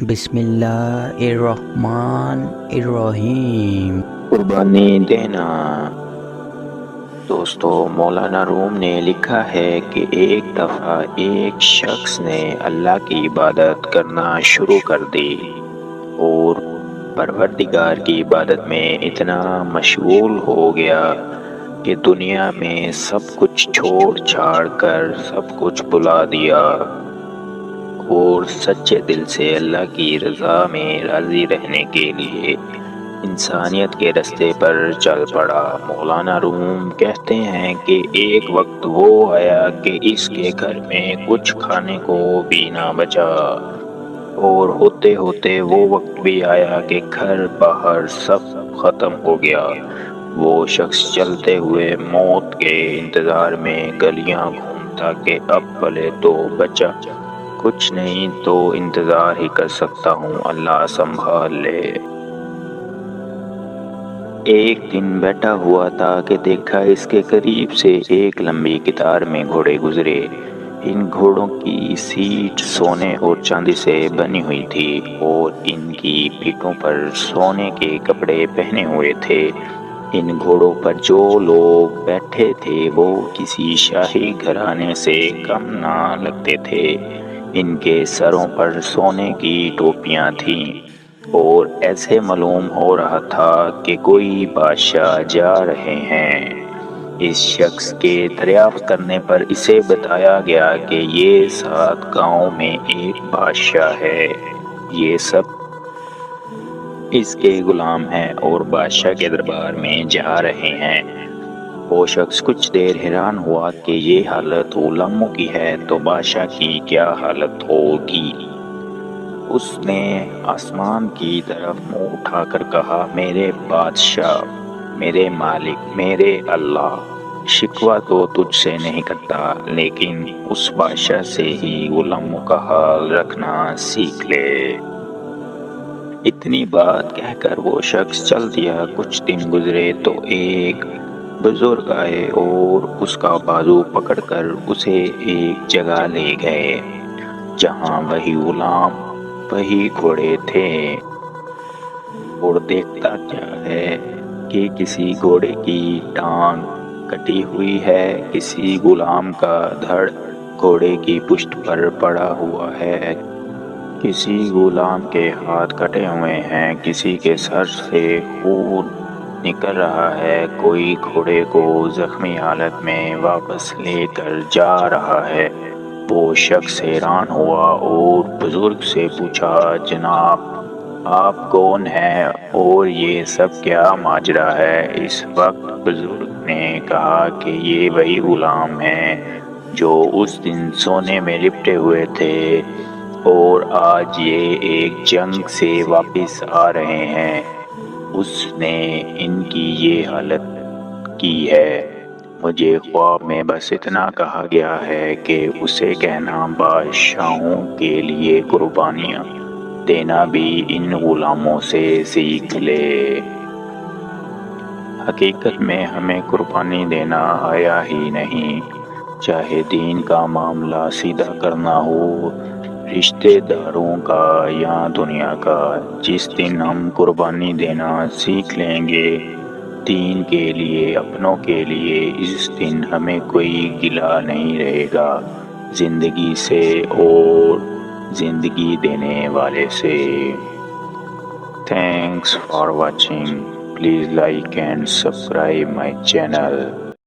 بسم اللہ الرحمن الرحیم۔ قربانی دینا۔ دوستو، مولانا روم نے لکھا ہے کہ ایک دفعہ ایک شخص نے اللہ کی عبادت کرنا شروع کر دی اور پروردگار کی عبادت میں اتنا مشغول ہو گیا کہ دنیا میں سب کچھ چھوڑ چھاڑ کر سب کچھ بھلا دیا اور سچے دل سے اللہ کی رضا میں راضی رہنے کے لیے انسانیت کے راستے پر چل پڑا۔ مولانا روم کہتے ہیں کہ ایک وقت وہ آیا کہ اس کے گھر میں کچھ کھانے کو بھی نہ بچا، اور ہوتے ہوتے وہ وقت بھی آیا کہ گھر باہر سب ختم ہو گیا۔ وہ شخص چلتے ہوئے موت کے انتظار میں گلیاں گھومتا کہ اب بھلے تو بچا کچھ نہیں تو انتظار ہی کر سکتا ہوں، اللہ سنبھال لے۔ ایک دن بیٹھا ہوا تھا کہ دیکھا اس کے قریب سے ایک لمبی قطار میں گھوڑے گزرے۔ ان گھوڑوں کی سیٹ سونے اور چاندی سے بنی ہوئی تھی اور ان کی پیٹھوں پر سونے کے کپڑے پہنے ہوئے تھے۔ ان گھوڑوں پر جو لوگ بیٹھے تھے وہ کسی شاہی گھرانے سے کم نہ لگتے تھے۔ ان کے سروں پر سونے کی ٹوپیاں تھیں اور ایسے معلوم ہو رہا تھا کہ کوئی بادشاہ جا رہے ہیں۔ اس شخص کے دریافت کرنے پر اسے بتایا گیا کہ یہ 7 گاؤں میں ایک بادشاہ ہے، یہ سب اس کے غلام ہیں اور بادشاہ کے دربار میں جا رہے ہیں۔ وہ شخص کچھ دیر حیران ہوا کہ یہ حالت غلاموں کی ہے تو بادشاہ کی کیا حالت ہوگی۔ اس نے آسمان کی طرف منہ اٹھا کر کہا، میرے بادشاہ، میرے مالک، میرے اللہ، شکوہ تو تجھ سے نہیں کرتا، لیکن اس بادشاہ سے ہی غلاموں کا حال رکھنا سیکھ لے۔ اتنی بات کہہ کر وہ شخص چل دیا۔ کچھ دن گزرے تو ایک بزرگ آئے اور اس کا بازو پکڑ کر اسے ایک جگہ لے گئے جہاں وہی غلام، وہی گھوڑے تھے۔ اور دیکھتا کیا ہے کہ کسی گھوڑے کی ٹانگ کٹی ہوئی ہے، کسی غلام کا دھڑ گھوڑے کی پشت پر پڑا ہوا ہے، کسی غلام کے ہاتھ کٹے ہوئے ہیں، کسی کے سر سے خون نکل رہا ہے، کوئی گھوڑے کو زخمی حالت میں واپس لے کر جا رہا ہے۔ وہ شخص حیران ہوا اور بزرگ سے پوچھا، جناب آپ کون ہیں اور یہ سب کیا ماجرا ہے؟ اس وقت بزرگ نے کہا کہ یہ وہی غلام ہیں جو اس دن سونے میں لپٹے ہوئے تھے اور آج یہ ایک جنگ سے واپس آ رہے ہیں۔ اس نے ان کی یہ حالت کی ہے۔ مجھے خواب میں بس اتنا کہا گیا ہے کہ اسے کہنا بادشاہوں کے لیے قربانیاں دینا بھی ان غلاموں سے سیکھ لے۔ حقیقت میں ہمیں قربانی دینا آیا ہی نہیں، چاہے دین کا معاملہ سیدھا کرنا ہو، رشتہ داروں کا یا دنیا کا۔ جس دن ہم قربانی دینا سیکھ لیں گے دین کے لیے، اپنوں کے لیے، اس دن ہمیں کوئی گلہ نہیں رہے گا زندگی سے اور زندگی دینے والے سے۔ Thanks for watching. Please like and subscribe my channel.